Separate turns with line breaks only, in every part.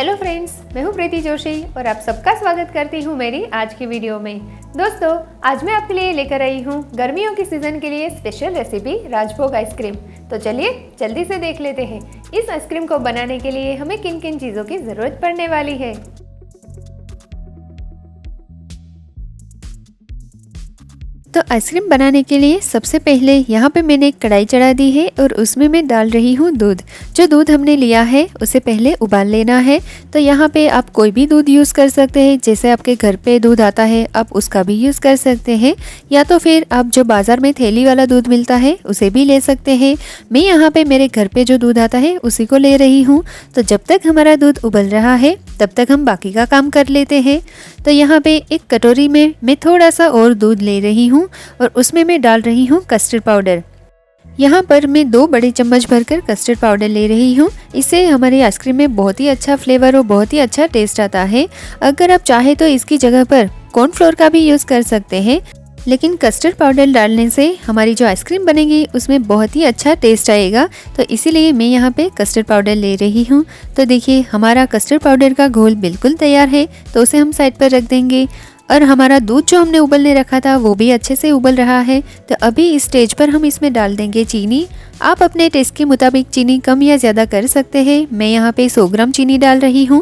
Hello friends, मैं हूँ प्रीति जोशी और आप सबका स्वागत करती हूँ मेरी आज की वीडियो में। दोस्तों, आज मैं आपके लिए लेकर आई हूँ गर्मियों की सीज़न के लिए स्पेशल रेसिपी राजभोग आइसक्रीम। तो चलिए जल्दी से देख लेते हैं इस आइसक्रीम को बनाने के लिए हमें किन किन चीज़ों की ज़रूरत पड़ने वाली है। तो आइसक्रीम बनाने के लिए सबसे पहले यहाँ पे मैंने एक कढ़ाई चढ़ा दी है और उसमें मैं डाल रही हूँ दूध। जो दूध हमने लिया है उसे पहले उबाल लेना है। तो यहाँ पे आप कोई भी दूध यूज़ कर सकते हैं, जैसे आपके घर पे दूध आता है आप उसका भी यूज़ कर सकते हैं, या तो फिर आप जो बाज़ार में थैली वाला दूध मिलता है उसे भी ले सकते हैं। मैं यहाँ पे मेरे घर पे जो दूध आता है उसी को ले रही हूँ। तो जब तक हमारा दूध उबल रहा है तब तक हम बाकी का काम कर लेते हैं। तो यहाँ पे एक कटोरी में मैं थोड़ा सा और दूध ले रही हूँ और उसमें मैं डाल रही हूँ कस्टर्ड पाउडर। यहाँ पर मैं 2 बड़े चम्मच भरकर कस्टर्ड पाउडर ले रही हूँ। इससे हमारी आइसक्रीम में बहुत ही अच्छा फ्लेवर और बहुत ही अच्छा टेस्ट आता है। अगर आप चाहे तो इसकी जगह पर कॉर्नफ्लोर का भी यूज़ कर सकते हैं, लेकिन कस्टर्ड पाउडर डालने से हमारी जो आइसक्रीम बनेगी उसमें बहुत ही अच्छा टेस्ट आएगा। तो इसीलिए मैं यहाँ पे कस्टर्ड पाउडर ले रही हूँ। तो देखिए हमारा कस्टर्ड पाउडर का घोल बिल्कुल तैयार है, तो उसे हम साइड पर रख देंगे। और हमारा दूध जो हमने उबलने रखा था वो भी अच्छे से उबल रहा है। तो अभी इस स्टेज पर हम इसमें डाल देंगे चीनी। आप अपने टेस्ट के मुताबिक चीनी कम या ज़्यादा कर सकते हैं। मैं यहाँ पे 100 ग्राम चीनी डाल रही हूँ,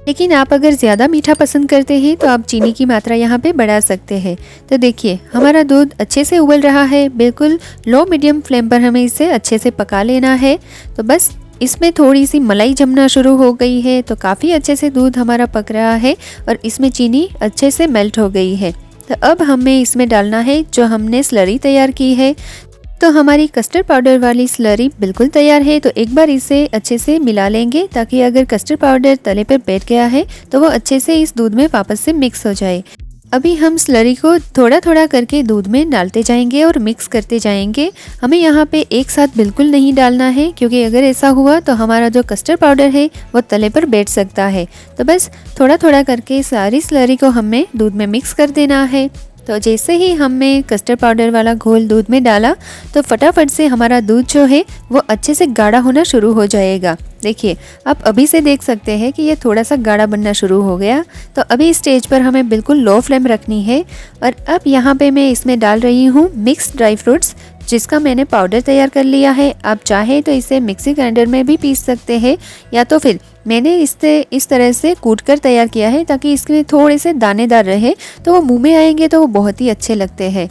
लेकिन आप अगर ज़्यादा मीठा पसंद करते हैं तो आप चीनी की मात्रा यहाँ पे बढ़ा सकते हैं। तो देखिए हमारा दूध अच्छे से उबल रहा है। बिल्कुल लो मीडियम फ्लेम पर हमें इसे अच्छे से पका लेना है। तो बस इसमें थोड़ी सी मलाई जमना शुरू हो गई है, तो काफ़ी अच्छे से दूध हमारा पक रहा है और इसमें चीनी अच्छे से मेल्ट हो गई है। तो अब हमें इसमें डालना है जो हमने स्लरी तैयार की है। तो हमारी कस्टर्ड पाउडर वाली स्लरी बिल्कुल तैयार है। तो एक बार इसे अच्छे से मिला लेंगे, ताकि अगर कस्टर्ड पाउडर तले पर बैठ गया है तो वो अच्छे से इस दूध में वापस से मिक्स हो जाए। अभी हम स्लरी को थोड़ा थोड़ा करके दूध में डालते जाएंगे और मिक्स करते जाएंगे। हमें यहाँ पे एक साथ बिल्कुल नहीं डालना है, क्योंकि अगर ऐसा हुआ तो हमारा जो कस्टर्ड पाउडर है वो तले पर बैठ सकता है। तो बस थोड़ा थोड़ा करके सारी स्लरी को हमें दूध में मिक्स कर देना है। तो जैसे ही हमने कस्टर्ड पाउडर वाला घोल दूध में डाला तो फटाफट से हमारा दूध जो है वो अच्छे से गाढ़ा होना शुरू हो जाएगा। देखिए आप अभी से देख सकते हैं कि ये थोड़ा सा गाढ़ा बनना शुरू हो गया। तो अभी इस स्टेज पर हमें बिल्कुल लो फ्लेम रखनी है। और अब यहाँ पे मैं इसमें डाल रही हूँ मिक्स ड्राई फ्रूट्स, जिसका मैंने पाउडर तैयार कर लिया है। आप चाहे तो इसे मिक्सी ग्राइंडर में भी पीस सकते हैं, या तो फिर मैंने इस तरह से कूट कर तैयार किया है ताकि इसमें थोड़े से दानेदार रहे, तो वो मुंह में आएंगे तो वो बहुत ही अच्छे लगते हैं।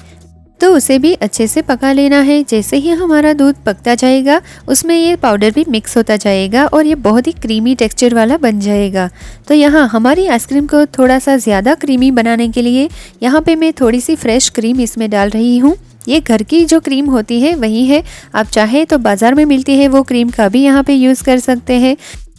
तो उसे भी अच्छे से पका लेना है। जैसे ही हमारा दूध पकता जाएगा उसमें ये पाउडर भी मिक्स होता जाएगा और ये बहुत ही क्रीमी टेक्सचर वाला बन जाएगा। तो यहाँ हमारी आइसक्रीम को थोड़ा सा ज़्यादा क्रीमी बनाने के लिए यहाँ पे मैं थोड़ी सी फ्रेश क्रीम इसमें डाल रही हूँ। ये घर की जो क्रीम होती है वही है, आप चाहे तो बाज़ार में मिलती है वो क्रीम का भी यहाँ पे यूज़ कर सकते हैं,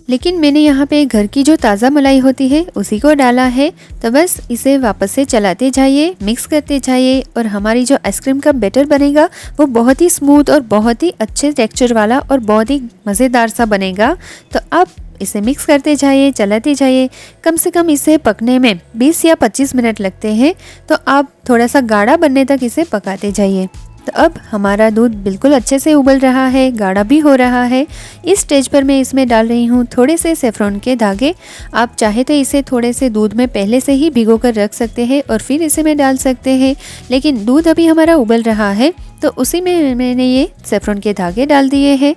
लेकिन मैंने यहाँ पे घर की जो ताज़ा मलाई होती है उसी को डाला है। तो बस इसे वापस से चलाते जाइए, मिक्स करते जाइए और हमारी जो आइसक्रीम का बैटर बनेगा वो बहुत ही स्मूथ और बहुत ही अच्छे टेक्सचर वाला और बहुत ही मज़ेदार सा बनेगा। तो आप इसे मिक्स करते जाइए, चलाते जाइए। कम से कम इसे पकने में 20 या 25 मिनट लगते हैं। तो आप थोड़ा सा गाढ़ा बनने तक इसे पकाते जाइए। तो अब हमारा दूध बिल्कुल अच्छे से उबल रहा है, गाढ़ा भी हो रहा है। इस स्टेज पर मैं इसमें डाल रही हूँ थोड़े से सेफ्रॉन के धागे। आप चाहे तो इसे थोड़े से दूध में पहले से ही भिगो कर रख सकते हैं और फिर इसे में डाल सकते हैं, लेकिन दूध अभी हमारा उबल रहा है तो उसी में मैंने ये सेफ्रॉन के धागे डाल दिए हैं।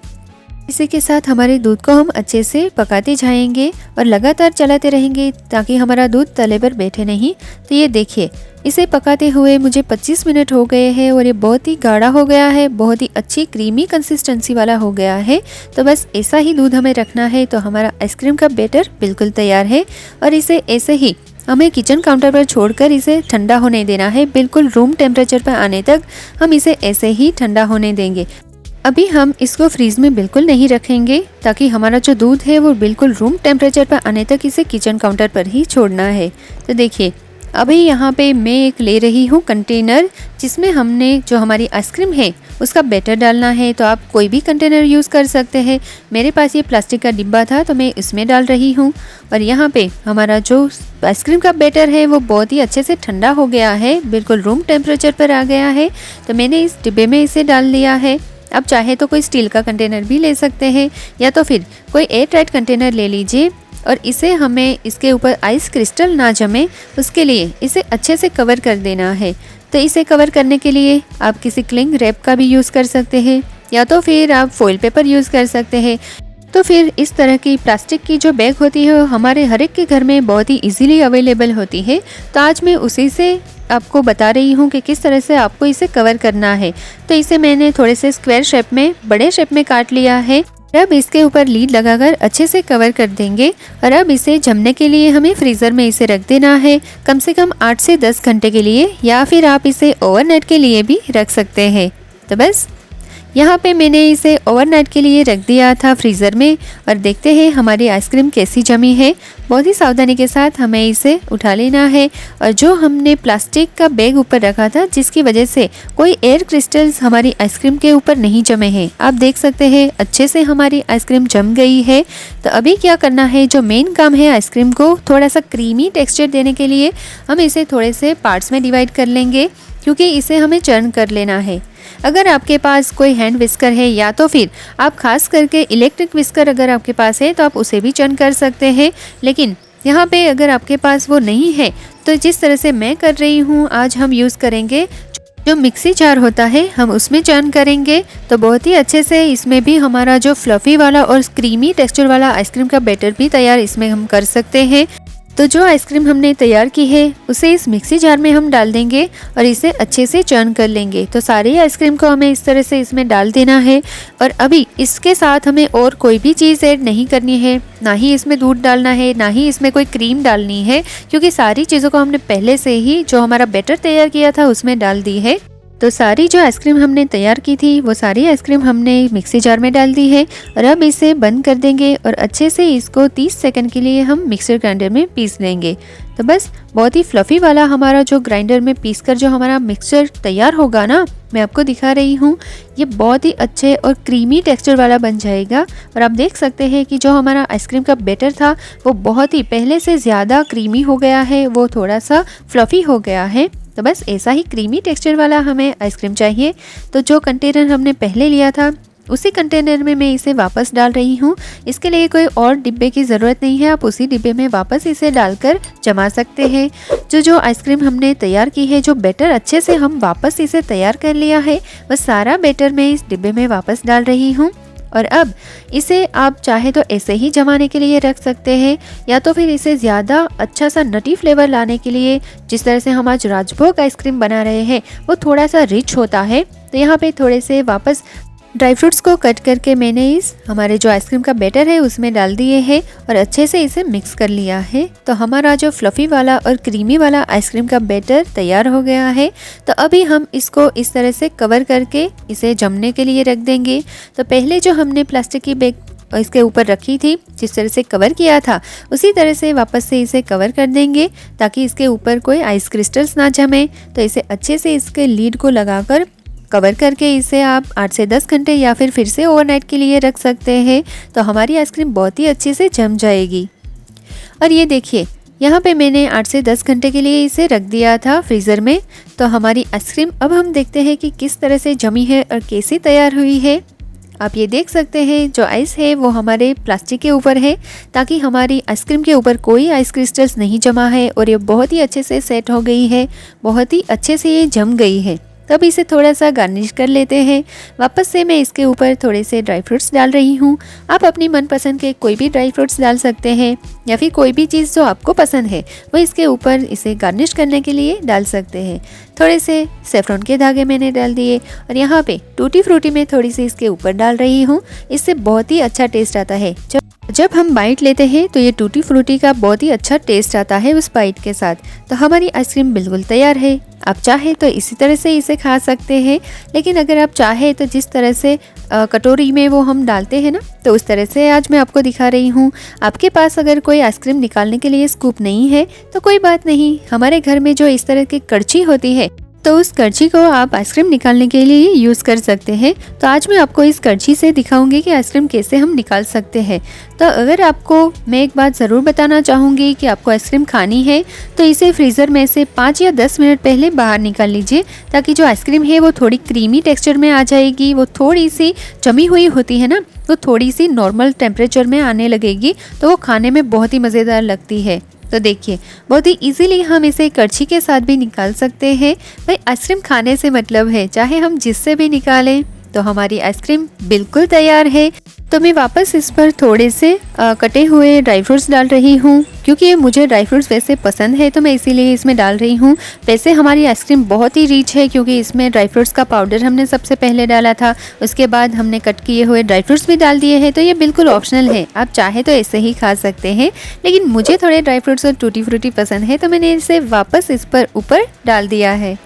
इसी के साथ हमारे दूध को हम अच्छे से पकाते जाएंगे और लगातार चलाते रहेंगे ताकि हमारा दूध तले पर बैठे नहीं। तो ये देखिए इसे पकाते हुए मुझे 25 मिनट हो गए हैं और ये बहुत ही गाढ़ा हो गया है, बहुत ही अच्छी क्रीमी कंसिस्टेंसी वाला हो गया है। तो बस ऐसा ही दूध हमें रखना है। तो हमारा आइसक्रीम का बैटर बिल्कुल तैयार है और इसे ऐसे ही हमें किचन काउंटर पर छोड़कर इसे ठंडा होने देना है। बिल्कुल रूम टेम्परेचर पर आने तक हम इसे ऐसे ही ठंडा होने देंगे। अभी हम इसको फ्रीज में बिल्कुल नहीं रखेंगे, ताकि हमारा जो दूध है वो बिल्कुल रूम टेम्परेचर पर आने तक इसे किचन काउंटर पर ही छोड़ना है। तो देखिए अभी यहाँ पे मैं एक ले रही हूँ कंटेनर, जिसमें हमने जो हमारी आइसक्रीम है उसका बैटर डालना है। तो आप कोई भी कंटेनर यूज़ कर सकते हैं। मेरे पास ये प्लास्टिक का डिब्बा था तो मैं इसमें डाल रही हूँ। और यहाँ पे हमारा जो आइसक्रीम का बैटर है वो बहुत ही अच्छे से ठंडा हो गया है, बिल्कुल रूम टेम्परेचर पर आ गया है। तो मैंने इस डिब्बे में इसे डाल लिया है। आप चाहे तो कोई स्टील का कंटेनर भी ले सकते हैं, या तो फिर कोई एयर टाइट कंटेनर ले लीजिए और इसे हमें इसके ऊपर आइस क्रिस्टल ना जमे उसके लिए इसे अच्छे से कवर कर देना है। तो इसे कवर करने के लिए आप किसी क्लिंग रैप का भी यूज़ कर सकते हैं या तो फिर आप फॉइल पेपर यूज़ कर सकते हैं। तो फिर इस तरह की प्लास्टिक की जो बैग होती है हमारे हर एक के घर में बहुत ही इजीली अवेलेबल होती है। तो आज मैं उसी से आपको बता रही हूँ कि किस तरह से आपको इसे कवर करना है। तो इसे मैंने थोड़े से स्क्वायर शेप में, बड़े शेप में काट लिया है। अब इसके ऊपर लीड लगाकर अच्छे से कवर कर देंगे और अब इसे जमने के लिए हमें फ्रीज़र में इसे रख देना है कम से कम 8 से 10 घंटे के लिए, या फिर आप इसे ओवरनाइट के लिए भी रख सकते हैं। तो बस यहाँ पे मैंने इसे ओवरनाइट के लिए रख दिया था फ्रीज़र में और देखते हैं हमारी आइसक्रीम कैसी जमी है। बहुत ही सावधानी के साथ हमें इसे उठा लेना है और जो हमने प्लास्टिक का बैग ऊपर रखा था जिसकी वजह से कोई एयर क्रिस्टल्स हमारी आइसक्रीम के ऊपर नहीं जमे हैं, आप देख सकते हैं अच्छे से हमारी आइसक्रीम जम गई है। तो अभी क्या करना है, जो मेन काम है आइसक्रीम को थोड़ा सा क्रीमी टेक्सचर देने के लिए हम इसे थोड़े से पार्ट्स में डिवाइड कर लेंगे, क्योंकि इसे हमें चर्न कर लेना है। अगर आपके पास कोई हैंड विस्कर है या तो फिर आप खास करके इलेक्ट्रिक विस्कर अगर आपके पास है तो आप उसे भी चर्न कर सकते हैं, लेकिन यहाँ पे अगर आपके पास वो नहीं है तो जिस तरह से मैं कर रही हूँ आज हम यूज़ करेंगे जो मिक्सी जार होता है, हम उसमें चर्न करेंगे। तो बहुत ही अच्छे से इसमें भी हमारा जो फ्लफ़ी वाला और क्रीमी टेक्सचर वाला आइसक्रीम का बैटर भी तैयार इसमें हम कर सकते हैं। तो जो आइसक्रीम हमने तैयार की है उसे इस मिक्सी जार में हम डाल देंगे और इसे अच्छे से चर्न कर लेंगे। तो सारी आइसक्रीम को हमें इस तरह से इसमें डाल देना है और अभी इसके साथ हमें और कोई भी चीज़ ऐड नहीं करनी है, ना ही इसमें दूध डालना है, ना ही इसमें कोई क्रीम डालनी है, क्योंकि सारी चीज़ों को हमने पहले से ही जो हमारा बैटर तैयार किया था उसमें डाल दी है। तो सारी जो आइसक्रीम हमने तैयार की थी वो सारी आइसक्रीम हमने मिक्सी जार में डाल दी है और अब इसे बंद कर देंगे और अच्छे से इसको 30 सेकंड के लिए हम मिक्सर ग्राइंडर में पीस लेंगे। तो बस बहुत ही फ्लफ़ी वाला हमारा जो ग्राइंडर में पीस कर जो हमारा मिक्सचर तैयार होगा ना, मैं आपको दिखा रही हूँ, ये बहुत ही अच्छे और क्रीमी टेक्सचर वाला बन जाएगा। और आप देख सकते हैं कि जो हमारा आइसक्रीम का बैटर था वो बहुत ही पहले से ज़्यादा क्रीमी हो गया है, वो थोड़ा सा फ्लफ़ी हो गया है। तो बस ऐसा ही क्रीमी टेक्सचर वाला हमें आइसक्रीम चाहिए। तो जो कंटेनर हमने पहले लिया था उसी कंटेनर में मैं इसे वापस डाल रही हूँ। इसके लिए कोई और डिब्बे की ज़रूरत नहीं है, आप उसी डिब्बे में वापस इसे डालकर जमा सकते हैं। जो आइसक्रीम हमने तैयार की है, जो बैटर अच्छे से हम वापस इसे तैयार कर लिया है, वह सारा बैटर मैं इस डिब्बे में वापस डाल रही हूँ। और अब इसे आप चाहे तो ऐसे ही जमाने के लिए रख सकते हैं या तो फिर इसे ज़्यादा अच्छा सा नटी फ्लेवर लाने के लिए, जिस तरह से हम आज राजभोग आइसक्रीम बना रहे हैं वो थोड़ा सा रिच होता है। तो यहाँ पे थोड़े से वापस ड्राई फ्रूट्स को कट करके मैंने इस हमारे जो आइसक्रीम का बैटर है उसमें डाल दिए हैं और अच्छे से इसे मिक्स कर लिया है। तो हमारा जो फ्लफ़ी वाला और क्रीमी वाला आइसक्रीम का बैटर तैयार हो गया है। तो अभी हम इसको इस तरह से कवर करके इसे जमने के लिए रख देंगे। तो पहले जो हमने प्लास्टिक की बैग इसके ऊपर रखी थी, जिस तरह से कवर किया था उसी तरह से वापस से इसे कवर कर देंगे ताकि इसके ऊपर कोई आइस क्रिस्टल्स ना जमे। तो इसे अच्छे से इसके लीड को लगाकर कवर करके इसे आप 8 से 10 घंटे या फिर से ओवरनाइट के लिए रख सकते हैं। तो हमारी आइसक्रीम बहुत ही अच्छे से जम जाएगी। और ये देखिए यहाँ पे मैंने 8 से 10 घंटे के लिए इसे रख दिया था फ्रीज़र में। तो हमारी आइसक्रीम अब हम देखते हैं कि किस तरह से जमी है और कैसी तैयार हुई है। आप ये देख सकते हैं जो आइस है वो हमारे प्लास्टिक के ऊपर है ताकि हमारी आइसक्रीम के ऊपर कोई आइस क्रिस्टल्स नहीं जमा है और ये बहुत ही अच्छे से सेट हो गई है, बहुत ही अच्छे से ये जम गई है। तब इसे थोड़ा सा गार्निश कर लेते हैं। वापस से मैं इसके ऊपर थोड़े से ड्राई फ्रूट्स डाल रही हूँ। आप अपनी मनपसंद के कोई भी ड्राई फ्रूट्स डाल सकते हैं या फिर कोई भी चीज़ जो आपको पसंद है वो इसके ऊपर इसे गार्निश करने के लिए डाल सकते हैं। थोड़े से सेफ्रॉन के धागे मैंने डाल दिए और यहाँ पे टूटी फ्रूटी में थोड़ी सी इसके ऊपर डाल रही हूँ। इससे बहुत ही अच्छा टेस्ट आता है। जब हम बाइट लेते हैं तो ये टूटी फ्रूटी का बहुत ही अच्छा टेस्ट आता है उस बाइट के साथ। तो हमारी आइसक्रीम बिल्कुल तैयार है। आप चाहे तो इसी तरह से इसे खा सकते हैं, लेकिन अगर आप चाहे तो जिस तरह से कटोरी में वो हम डालते हैं ना, तो उस तरह से आज मैं आपको दिखा रही हूँ। आपके पास अगर कोई आइसक्रीम निकालने के लिए स्कूप नहीं है तो कोई बात नहीं, हमारे घर में जो इस तरह की कड़छी होती है तो उस करछी को आप आइसक्रीम निकालने के लिए यूज़ कर सकते हैं। तो आज मैं आपको इस करछी से दिखाऊंगी कि आइसक्रीम कैसे हम निकाल सकते हैं। तो अगर आपको मैं एक बात ज़रूर बताना चाहूँगी कि आपको आइसक्रीम खानी है तो इसे फ्रीज़र में से 5 या 10 मिनट पहले बाहर निकाल लीजिए, ताकि जो आइसक्रीम है वो थोड़ी क्रीमी टेक्सचर में आ जाएगी। वो थोड़ी सी जमी हुई होती है ना, वो थोड़ी सी नॉर्मल टेम्परेचर में आने लगेगी, तो वो खाने में बहुत ही मज़ेदार लगती है। तो देखिए, बहुत ही इजीली हम इसे करछी के साथ भी निकाल सकते हैं। भाई आइसक्रीम खाने से मतलब है, चाहे हम जिससे भी निकालें। तो हमारी आइसक्रीम बिल्कुल तैयार है। तो मैं वापस इस पर थोड़े से कटे हुए ड्राई फ्रूट्स डाल रही हूँ, क्योंकि मुझे ड्राई फ्रूट्स वैसे पसंद है तो मैं इसीलिए इसमें डाल रही हूँ। वैसे हमारी आइसक्रीम बहुत ही रिच है, क्योंकि इसमें ड्राई फ्रूट्स का पाउडर हमने सबसे पहले डाला था, उसके बाद हमने कट किए हुए ड्राई फ्रूट्स भी डाल दिए हैं। तो ये बिल्कुल ऑप्शनल है, आप चाहे तो ऐसे ही खा सकते हैं, लेकिन मुझे थोड़े ड्राई फ्रूट्स और टूटी फ्रूटी पसंद है तो मैंने इसे वापस इस पर ऊपर डाल दिया है।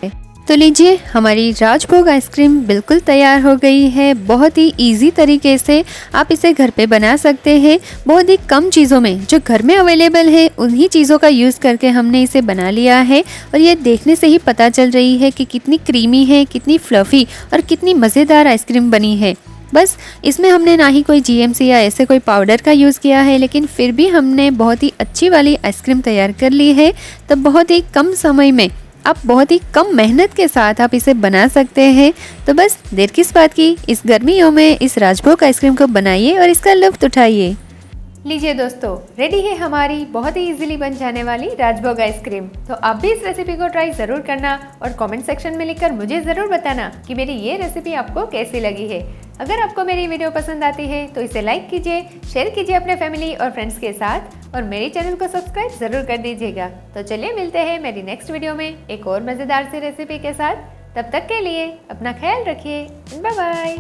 तो लीजिए, हमारी राजभोग आइसक्रीम बिल्कुल तैयार हो गई है। बहुत ही इजी तरीके से आप इसे घर पे बना सकते हैं। बहुत ही कम चीज़ों में, जो घर में अवेलेबल है उन्हीं चीज़ों का यूज़ करके हमने इसे बना लिया है। और ये देखने से ही पता चल रही है कि कितनी क्रीमी है, कितनी फ्लफ़ी और कितनी मज़ेदार आइसक्रीम बनी है। बस इसमें हमने ना ही कोई जीएमसी या ऐसे कोई पाउडर का यूज़ किया है, लेकिन फिर भी हमने बहुत ही अच्छी वाली आइसक्रीम तैयार कर ली है। तो बहुत ही कम समय में, आप बहुत ही कम मेहनत के साथ आप इसे बना सकते हैं। तो बस देर किस बात की, इस गर्मियों में इस राजभोग आइसक्रीम को बनाइए और इसका लुत्फ़ उठाइए। लीजिए दोस्तों, रेडी है हमारी बहुत ही इजीली बन जाने वाली राजभोग आइसक्रीम। तो आप भी इस रेसिपी को ट्राई ज़रूर करना और कमेंट सेक्शन में लिखकर मुझे ज़रूर बताना कि मेरी ये रेसिपी आपको कैसी लगी है। अगर आपको मेरी वीडियो पसंद आती है तो इसे लाइक कीजिए, शेयर कीजिए अपने फैमिली और फ्रेंड्स के साथ, और मेरे चैनल को सब्सक्राइब ज़रूर कर दीजिएगा। तो चलिए मिलते हैं मेरी नेक्स्ट वीडियो में एक और मज़ेदार सी रेसिपी के साथ। तब तक के लिए अपना ख्याल रखिए। Bye bye.